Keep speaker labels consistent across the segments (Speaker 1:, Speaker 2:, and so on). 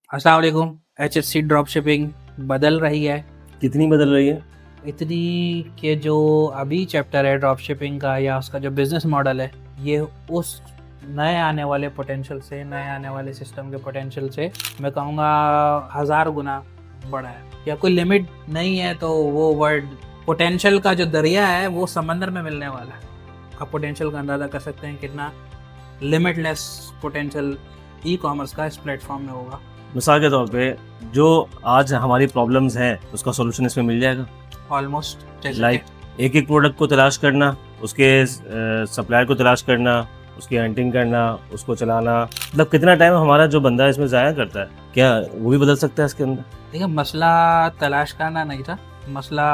Speaker 1: अस्सलाम वालेकुम। HSC drop shipping बदल रही है
Speaker 2: कितनी बदल रही है?
Speaker 1: इतनी कि जो अभी चैप्टर है ड्रॉप शिपिंग का या उसका जो बिज़नेस मॉडल है, ये उस नए आने वाले पोटेंशियल से, नए आने वाले सिस्टम के पोटेंशियल से मैं कहूँगा 1000 गुना बड़ा है। या कोई लिमिट नहीं है तो वो वर्ड पोटेंशियल का जो दरिया है वो समंदर में मिलने वाला है। आप पोटेंशियल का अंदाज़ा कर सकते हैं कितना लिमिटलेस पोटेंशियल ई कॉमर्स का इस प्लेटफॉर्म में होगा।
Speaker 2: मिसाल के तौर पे जो आज हमारी प्रॉब्लम्स हैं उसका सॉल्यूशन इसमें मिल जाएगा।
Speaker 1: ऑलमोस्ट
Speaker 2: लाइक एक एक प्रोडक्ट को तलाश करना, उसके सप्लायर को तलाश करना, उसकी हंटिंग करना, उसको चलाना, मतलब कितना टाइम हमारा जो बंदा इसमें ज़ाया करता है, क्या वो भी बदल सकता है इसके अंदर?
Speaker 1: देखिए, मसला तलाश करना नहीं था, मसला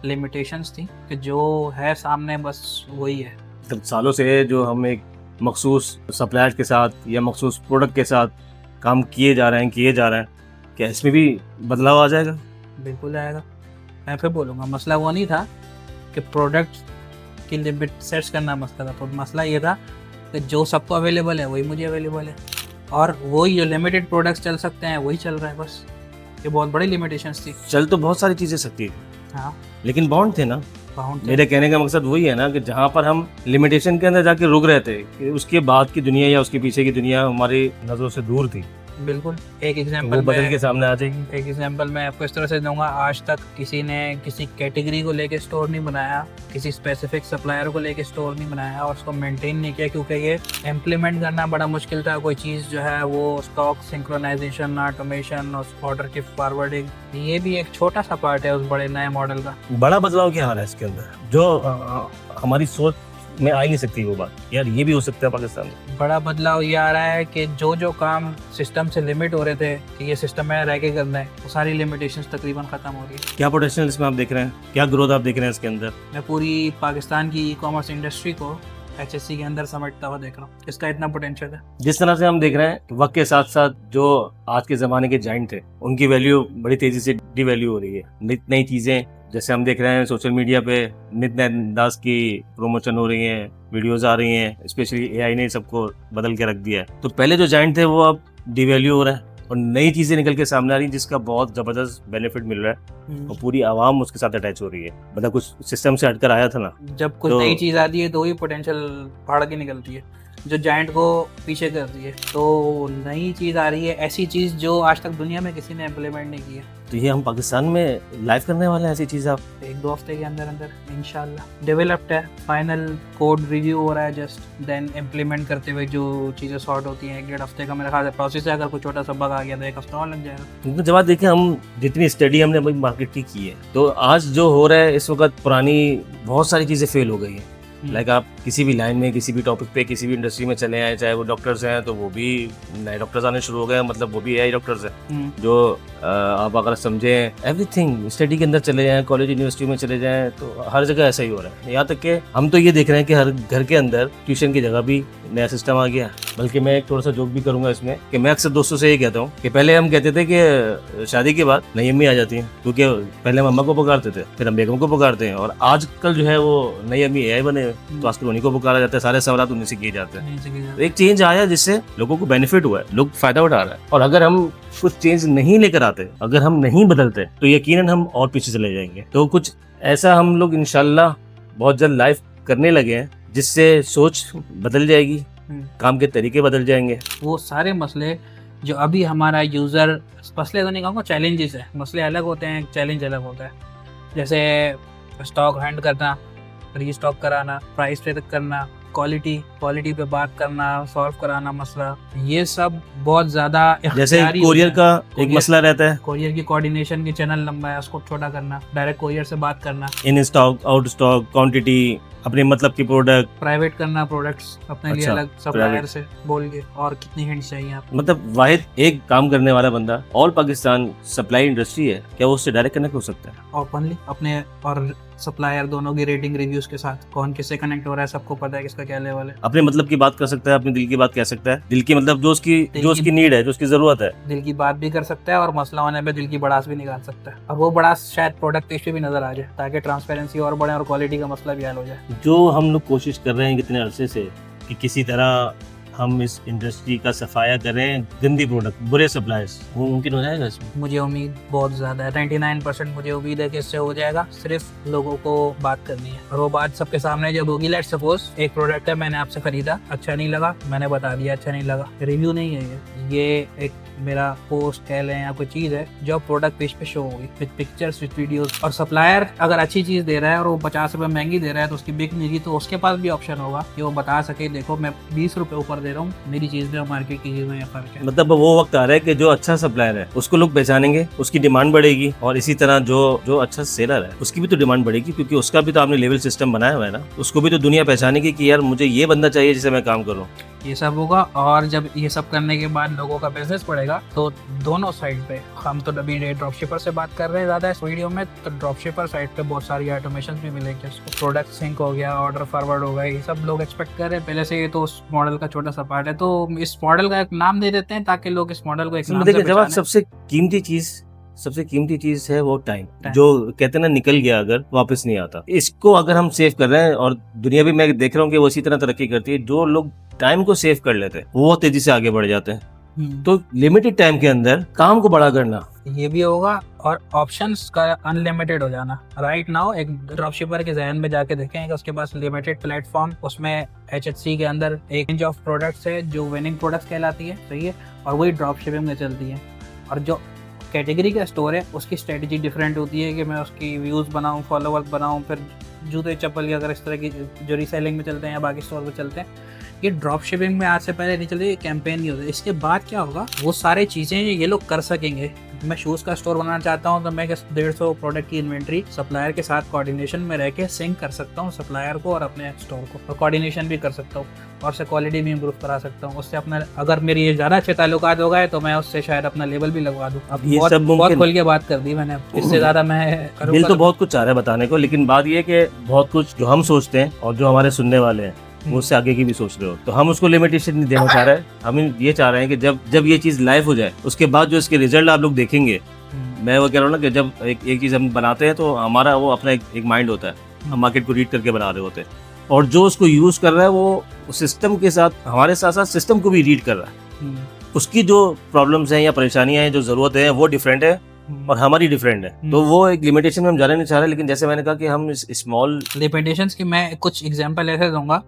Speaker 1: लिमिटेशंस थी कि जो है सामने बस वही है।
Speaker 2: मतलब सालों से जो हम एक मखसूस सप्लायर के साथ या मखसूस प्रोडक्ट के साथ काम किए जा रहे हैं, क्या इसमें भी बदलाव आ जाएगा?
Speaker 1: बिल्कुल आएगा। मैं फिर बोलूँगा, मसला वो नहीं था कि प्रोडक्ट की लिमिट सेट्स करना मसला था, मसला ये था कि जो सबको अवेलेबल है वही मुझे अवेलेबल है, और वही जो लिमिटेड प्रोडक्ट्स चल सकते हैं वही चल रहा है। बस ये बहुत बड़ी लिमिटेशंस थी।
Speaker 2: चल तो बहुत सारी चीज़ें सकती थी,
Speaker 1: हाँ,
Speaker 2: लेकिन बॉन्ड थे ना।
Speaker 1: बाउंड
Speaker 2: मेरे कहने का मकसद वही है ना कि जहाँ पर हम लिमिटेशन के अंदर जाके रुक रहे थे कि उसके बाद की दुनिया या उसके पीछे की दुनिया हमारी नज़रों से दूर थी,
Speaker 1: बिल्कुल। एक
Speaker 2: वो
Speaker 1: एग्जांपल
Speaker 2: बदल के सामने आ जाएगी।
Speaker 1: एक एग्जांपल मैं आपको इस तरह से दूंगा, आज तक किसी ने किसी कैटेगरी को लेके स्टोर नहीं बनाया, किसी स्पेसिफिक सप्लायर को लेके स्टोर नहीं बनाया और उसको मेंटेन नहीं किया, क्योंकि ये इम्प्लीमेंट करना बड़ा मुश्किल था। कोई चीज़ जो है वो स्टॉक सिंक्रोनाइजेशन, ऑटोमेशन, ऑर्डर की फॉरवर्डिंग, ये भी एक छोटा सा पार्ट है उस बड़े नए मॉडल का।
Speaker 2: बड़ा बदलाव क्या आ रहा है इसके अंदर जो हमारी सोच में आ ही नहीं सकती वो बात, यार ये भी हो सकता है पाकिस्तान में।
Speaker 1: बड़ा बदलाव ये आ रहा है कि जो काम सिस्टम से लिमिट हो रहे थे कि ये सिस्टम में रह के करना है, वो सारी लिमिटेशंस तकरीबन ख़त्म हो रही है।
Speaker 2: क्या पोटेंशियल इसमें आप देख रहे हैं, क्या ग्रोथ आप देख रहे हैं इसके अंदर?
Speaker 1: मैं पूरी पाकिस्तान की ई कॉमर्स इंडस्ट्री को HSC के अंदर समेटता हुआ देख रहा हूँ। इसका इतना पोटेंशियल है।
Speaker 2: जिस तरह से हम देख रहे हैं वक्त के साथ साथ जो आज के ज़माने के जाइंट थे उनकी वैल्यू बड़ी तेज़ी से डिवैल्यू हो रही है। नित नई चीज़ें जैसे हम देख रहे हैं सोशल मीडिया पे नित नए अंदाज की प्रमोशन हो रही हैं, वीडियोस आ रही हैं, स्पेशली AI ने सबको बदल के रख दिया है। तो पहले जो जाइंट थे वो अब डिवैल्यू हो रहे हैं और नई चीज़ें निकल के सामने आ रही हैं जिसका बहुत ज़बरदस्त बेनिफिट मिल रहा है और पूरी आवाम उसके साथ अटैच हो रही है। मतलब कुछ सिस्टम से हटकर आया था ना,
Speaker 1: जब कुछ नई चीज़ आती है तो वही पोटेंशियल फाड़ के निकलती है जो जाइंट को पीछे करती है। तो नई चीज़ आ रही है, ऐसी चीज़ जो आज तक दुनिया में किसी ने इम्प्लीमेंट नहीं की है।
Speaker 2: तो ये हम पाकिस्तान में लाइव करने वाले हैं ऐसी चीज़। आप
Speaker 1: 1-2 हफ्ते के अंदर अंदर इंशाल्लाह डेवलप्ड है, फाइनल कोड रिव्यू हो रहा है, जस्ट देन इम्प्लीमेंट करते हुए जो चीज़ें सॉर्ट होती हैं 1-1.5 हफ्ते का मेरा ख्याल है प्रोसेस है। अगर कोई छोटा सा बग आ गया तो 1 हफ्ता और लग जाएगा।
Speaker 2: तो जब आप देखें हम जितनी स्टडी हमने अभी मार्केट की है तो आज जो हो रहा है इस वक्त पुरानी बहुत सारी चीज़ें फेल हो गई हैं। लाइक आप किसी भी लाइन में, किसी भी टॉपिक पे, किसी भी इंडस्ट्री में चले आए, चाहे वो डॉक्टर्स हैं तो वो भी नए डॉक्टर्स आने शुरू हो गए, मतलब वो भी AI डॉक्टर्स हैं जो आप अगर समझें एवरीथिंग स्टडी के अंदर चले जाएं, कॉलेज यूनिवर्सिटी में चले जाएं तो हर जगह ऐसा ही हो रहा है। यहाँ तक कि हम तो ये देख रहे हैं कि हर घर के अंदर ट्यूशन की जगह भी नया सिस्टम आ गया। बल्कि मैं एक थोड़ा सा जोक भी करूंगा इसमें कि मैं अक्सर दोस्तों से ये कहता हूँ कि पहले हम कहते थे कि शादी के बाद नई अम्मी आ जाती हैं, क्योंकि पहले हम अम्मा को पुकारते थे, फिर हम बेगम को पुकारते हैं, और आजकल जो है वो नई अम्मी AI बने तो आजकल उन्हीं को पुकारा जाता है, सारे सवाल उन्हीं से किए जाते हैं। तो एक चेंज आया जिससे लोगों को बेनिफिट हुआ है, लोग फायदा उठा रहे हैं। और अगर हम कुछ चेंज नहीं लेकर आते, अगर हम नहीं बदलते तो यकीनन हम और पीछे चले जाएंगे। तो कुछ ऐसा हम लोग इंशाल्लाह बहुत जल्द लाइव करने लगे हैं जिससे सोच बदल जाएगी, काम के तरीके बदल जाएंगे।
Speaker 1: वो सारे मसले जो अभी हमारा यूज़र, मसले तो नहीं कहूँगा, चैलेंजेस है। मसले अलग होते हैं, चैलेंज अलग होता है। जैसे स्टॉक हैंड करना, रीस्टॉक कराना, प्राइस पे करना, क्वालिटी पे बात करना, सॉल्व कराना मसला, ये सब बहुत ज़्यादा
Speaker 2: जैसे कोरियर का एक मसला रहता है,
Speaker 1: कोरियर की कोऑर्डिनेशन की चैनल लंबा है, उसको छोटा करना, डायरेक्ट कोरियर से बात करना,
Speaker 2: in stock, out stock, quantity, अपने मतलब की प्रोडक्ट,
Speaker 1: प्राइवेट करना प्रोडक्ट्स अपने लिए अलग सप्लायर से बोल के, और कितनी हिंट्स चाहिए आपको।
Speaker 2: मतलब वाहिद एक काम करने वाला बंदा ऑल पाकिस्तान सप्लाई इंडस्ट्री है, क्या वो उससे डायरेक्ट कनेक्ट हो सकता है
Speaker 1: ओपनली अपने और सप्लायर दोनों की रेटिंग रिव्यूज के साथ? कौन किससे कनेक्ट हो रहा है, सबको पता है किसका क्या लेवल है।
Speaker 2: अपने मतलब की बात कर सकता है, अपने दिल की बात कह सकता है, दिल की मतलब जो उसकी नीड है, जो उसकी जरूरत है,
Speaker 1: दिल की बात भी कर सकता है और मसला होने पे दिल की बड़ास भी निकाल सकता है, और वो बड़ास शायद प्रोडक्ट टेस्ट पे भी नजर आ जाए ताकि ट्रांसपेरेंसी और बढ़े और क्वालिटी का मसला भी हल हो जाए।
Speaker 2: जो हम लोग कोशिश कर रहे हैं कितने अरसे से कि किसी तरह हम इस इंडस्ट्री का सफाया करें, गंदी प्रोडक्ट, बुरे सप्लायर्स, वो मुमकिन हो जाएगा इसमें?
Speaker 1: मुझे उम्मीद बहुत ज़्यादा है, 99% मुझे उम्मीद है कि इससे हो जाएगा। सिर्फ लोगों को बात करनी है, और वो बात सबके सामने जब होगी। लेट्स सपोज एक प्रोडक्ट है, मैंने आपसे खरीदा, अच्छा नहीं लगा, मैंने बता दिया अच्छा नहीं लगा। रिव्यू नहीं है ये एक मेरा पोस्ट कह लें या कोई चीज़ है जो प्रोडक्ट पेज पे शो होगी विद पिक्चर्स विद वीडियोस। और सप्लायर अगर अच्छी चीज़ दे रहा है और वो 50 रुपये महंगी दे रहा है तो उसकी बिक नहीं रही, तो उसके पास भी ऑप्शन होगा कि वो बता सके देखो मैं 20 रुपये ऊपर दे रहा हूँ, मेरी चीज़ में और मार्केट की चीज़ में फर्क है।
Speaker 2: मतलब वो वक्त आ रहा है कि जो अच्छा सप्लायर है उसको लोग पहचानेंगे, उसकी डिमांड बढ़ेगी, और इसी तरह जो अच्छा सेलर है उसकी भी तो डिमांड बढ़ेगी, क्योंकि उसका भी तो आपने लेवल सिस्टम बनाया हुआ है ना, उसको भी तो दुनिया पहचानेगी कि यार मुझे ये बंदा चाहिए जिसे मैं काम करूँ।
Speaker 1: ये सब होगा, और जब ये सब करने के बाद लोगों का बिजनेस बढ़ेगा तो दोनों साइड पे, हम तो अभी ड्रॉपशिपर से बात कर रहे हैं ज़्यादा इस वीडियो में, तो ड्रॉपशिपर साइड पे बहुत सारी ऑटोमेशन भी मिलेगी। उसको प्रोडक्ट सिंक हो गया, ऑर्डर फॉरवर्ड हो गया, ये सब लोग एक्सपेक्ट कर रहे हैं पहले से। ये तो उस मॉडल का छोटा सा पार्ट है, तो इस मॉडल का एक नाम दे देते हैं ताकि लोग इस मॉडल को एक नाम से
Speaker 2: देखिए, जब
Speaker 1: पहचानें।
Speaker 2: सबसे कीमती चीज है वो टाइम, जो कहते हैं ना निकल गया अगर वापस नहीं आता। इसको अगर हम सेव कर रहे हैं, और दुनिया भी मैं देख रहा हूँ कि वो इसी तरह तरक्की करती है, जो लोग टाइम को सेव कर लेते हैं वो बहुत तेजी से आगे बढ़ जाते हैं। तो लिमिटेड टाइम के अंदर काम को बड़ा करना,
Speaker 1: ये भी होगा, और ऑप्शंस का अनलिमिटेड हो जाना। राइट नाउ एक ड्रॉपशिपर के जहन में जाके देखें कि उसके पास लिमिटेड प्लेटफॉर्म, उसमें HHC के अंदर एक रेंज ऑफ प्रोडक्ट्स है जो विनिंग प्रोडक्ट्स कहलाती है, सही है, और वही ड्रॉपशिपिंग में चलती है। और जो कैटेगरी का स्टोर है उसकी स्ट्रेटजी डिफरेंट होती है कि मैं उसकी व्यूज़ बनाऊँ, फॉलोवर्स बनाऊँ, फिर जूते चप्पल या अगर इस तरह की जो रीसेलिंग में चलते हैं या बाकी स्टोर पे चलते हैं, ये ड्रॉप शिपिंग में आज से पहले नहीं चलती, ये कैंपेन नहीं होता। इसके बाद क्या होगा, वो सारी चीज़ें ये लोग कर सकेंगे। मैं शूज़ का स्टोर बनाना चाहता हूँ तो मैं 150 प्रोडक्ट की इन्वेंट्री सप्लायर के साथ कोऑर्डिनेशन में रह के सिंक कर सकता हूँ सप्लायर को और अपने स्टोर को, और कोऑर्डिनेशन भी कर सकता हूँ, और उससे क्वालिटी भी इम्प्रूव करा सकता हूँ। उससे अपना, अगर मेरी ये ज़्यादा अच्छे ताल्लुकात हो गए तो मैं उससे शायद अपना लेबल भी लगवा दूँ। अब
Speaker 2: ये सब
Speaker 1: बहुत खुल के बात कर दी मैंने, इससे ज़्यादा मैं
Speaker 2: दिल तो बहुत कुछ चाह रहा है बताने को, लेकिन बात ये है कि बहुत कुछ जो हम सोचते हैं और जो हमारे सुनने वाले हैं वो उससे आगे की भी सोच रहे हो, तो हम उसको लिमिटेशन नहीं देना चाह रहे हैं। हम ये चाह रहे हैं कि जब ये चीज़ लाइव हो जाए उसके बाद जो इसके रिजल्ट आप लोग देखेंगे, मैं वो कह रहा हूँ ना कि जब एक चीज़ हम बनाते हैं तो हमारा वो अपना एक माइंड होता है, हम मार्केट को रीड करके बना रहे होते हैं, और जो उसको यूज़ कर रहा है वो सिस्टम के साथ, हमारे साथ साथ सिस्टम को भी रीड कर रहा है। उसकी जो प्रॉब्लम्स हैं या परेशानियां हैं, जो ज़रूरत है, वो डिफरेंट है और हमारी डिफरेंट है। तो वो एक लिमिटेशन में हम जाना नहीं चाह रहे, लेकिन जैसे मैंने कहा कि हम इस स्मॉल
Speaker 1: लिमिटेशंस की मैं कुछ एग्जांपल ऐसे दूंगा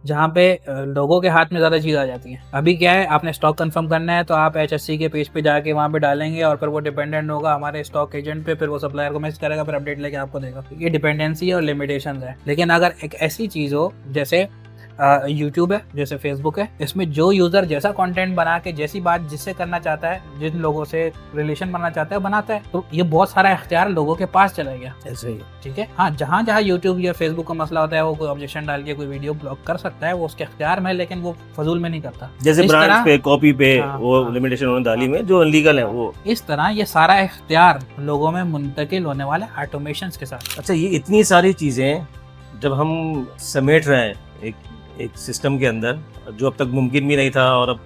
Speaker 1: जहाँ पे लोगों के हाथ में ज़्यादा चीज़ आ जाती है। अभी क्या है, आपने स्टॉक कंफर्म करना है तो आप HHC के पेज पे जाके वहाँ पे डालेंगे, और फिर वो डिपेंडेंट होगा हमारे स्टॉक एजेंट पे, फिर वो सप्लायर को मैसेज करेगा, फिर अपडेट लेके आपको देगा। ये डिपेंडेंसी और लिमिटेशन है। लेकिन अगर एक ऐसी चीज़ हो जैसे यूट्यूब है, जैसे फेसबुक है, इसमें जो यूज़र जैसा कंटेंट बना के जैसी बात जिससे करना चाहता है, जिन लोगों से रिलेशन बनना चाहता है बनाता है, तो ये बहुत सारा इख्तियार लोगों के पास चला गया।
Speaker 2: ऐसे ही,
Speaker 1: ठीक है। हाँ, जहाँ जहाँ यूट्यूब या फेसबुक का मसला होता है, वो कोई ऑब्जेक्शन डाल के कोई वीडियो ब्लॉक कर सकता है, वो उसके इख्तियार में, लेकिन वो फजूल में नहीं करता।
Speaker 2: जैसे ब्रांड्स पे, कॉपी पे
Speaker 1: हाँ,
Speaker 2: वो
Speaker 1: हाँ,
Speaker 2: लिमिटेशन उन्होंने डाली में जो अनलीगल है वो।
Speaker 1: इस तरह ये सारा इख्तियार लोगों में मुंतकिल होने वाले ऑटोमेशंस के साथ।
Speaker 2: अच्छा, ये इतनी सारी चीज़ें जब हम समेट रहे हैं एक सिस्टम के अंदर, जो अब तक मुमकिन भी नहीं था और अब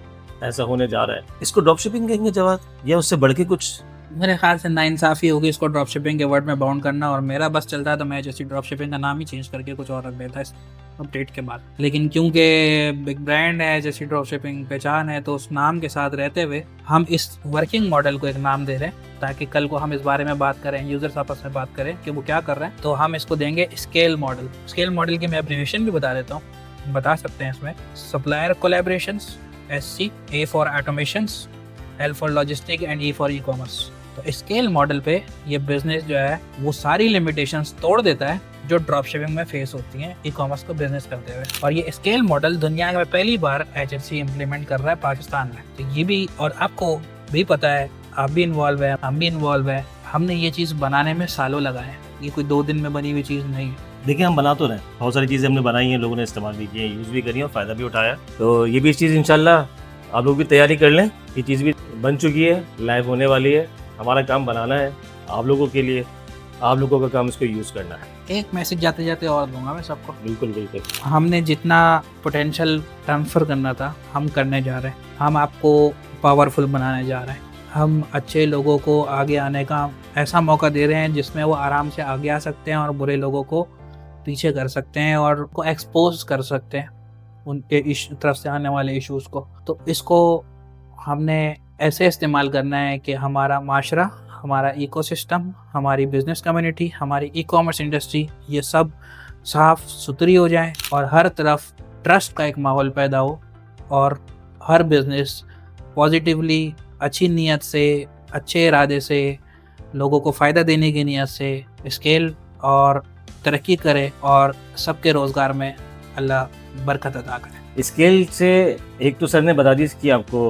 Speaker 2: ऐसा होने जा रहा है, इसको ड्रॉप शिपिंग कहेंगे जवाब, या उससे बढ़ के कुछ?
Speaker 1: मेरे ख्याल से नाइंसाफ़ी होगी इसको ड्रॉप शिपिंग के वर्ड में बाउंड करना, और मेरा बस चलता है तो मैं जैसी ड्रॉप शिपिंग का नाम ही चेंज करके कुछ और रख देता इस अपडेट के बाद। लेकिन क्योंकि बिग ब्रांड है, जैसी ड्रॉप शिपिंग पहचान है, तो उस नाम के साथ रहते हुए हम इस वर्किंग मॉडल को एक नाम दे रहे हैं, ताकि कल को हम इस बारे में बात करें, यूजर्स आपस में बात करें कि वो क्या कर रहे हैं, तो हम इसको देंगे स्केल मॉडल। स्केल मॉडल की मैं एब्रीविएशन भी बता देता हूँ, बता सकते हैं इसमें supplier collaborations, SC, A for automations, L for logistic and E for e-commerce. तो स्केल मॉडल पे ये बिजनेस जो है वो सारी लिमिटेशंस तोड़ देता है जो ड्रॉप शिपिंग में फेस होती हैं ई-कॉमर्स को बिजनेस करते हुए। और ये स्केल मॉडल दुनिया में पहली बार HHC इम्प्लीमेंट कर रहा है पाकिस्तान में। तो ये भी, और आपको भी पता है, आप भी इन्वॉल्व है, हम भी इन्वॉल्व है, हमने ये चीज़ बनाने में सालों लगाए हैं, ये कोई 2 दिन में बनी हुई चीज़ नहीं है।
Speaker 2: देखिए, हम बना तो रहे, बहुत सारी चीज़ें हमने बनाई हैं, लोगों ने इस्तेमाल भी किए, यूज़ भी करी और फ़ायदा भी उठाया। तो ये भी चीज़ इंशाल्लाह आप लोग भी तैयारी कर लें, ये चीज़ भी बन चुकी है, लाइव होने वाली है। हमारा काम बनाना है आप लोगों के लिए, आप लोगों का काम इसको यूज़ करना है।
Speaker 1: एक मैसेज जाते जाते और दूंगा मैं सबको,
Speaker 2: बिल्कुल बिल्कुल।
Speaker 1: हमने जितना पोटेंशियल ट्रांसफ़र करना था हम करने जा रहे हैं, हम आपको पावरफुल बनाने जा रहे हैं, हम अच्छे लोगों को आगे आने का ऐसा मौका दे रहे हैं जिसमें वो आराम से आगे आ सकते हैं और बुरे लोगों को पीछे कर सकते हैं और को एक्सपोज कर सकते हैं। उनके तरफ से आने वाले इश्यूज़ को। तो इसको हमने ऐसे इस्तेमाल करना है कि हमारा माशरा, हमारा इकोसिस्टम, हमारी बिजनेस कम्युनिटी, हमारी ई-कॉमर्स इंडस्ट्री, ये सब साफ सुथरी हो जाए और हर तरफ ट्रस्ट का एक माहौल पैदा हो और हर बिजनेस पॉजिटिवली, अच्छी नीयत से, अच्छे इरादे से, लोगों को फ़ायदा देने की नीयत से स्केल और तरक्की करे और सबके रोज़गार में अल्लाह बरकत अता करे।
Speaker 2: स्केल से एक तो सर ने बता दी इसकी आपको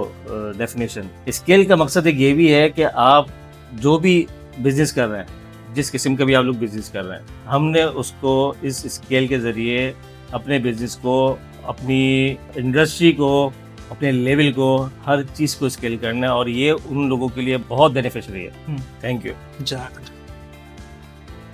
Speaker 2: डेफिनेशन। स्केल का मकसद एक ये भी है कि आप जो भी बिजनेस कर रहे हैं, जिस किस्म का भी आप लोग बिजनेस कर रहे हैं, हमने उसको इस स्केल के ज़रिए अपने बिजनेस को, अपनी इंडस्ट्री को, अपने लेवल को, हर चीज़ को स्केल करना है और ये उन लोगों के लिए बहुत बेनिफिशियरी है। Thank you.
Speaker 1: जाज़ाकल्लाह।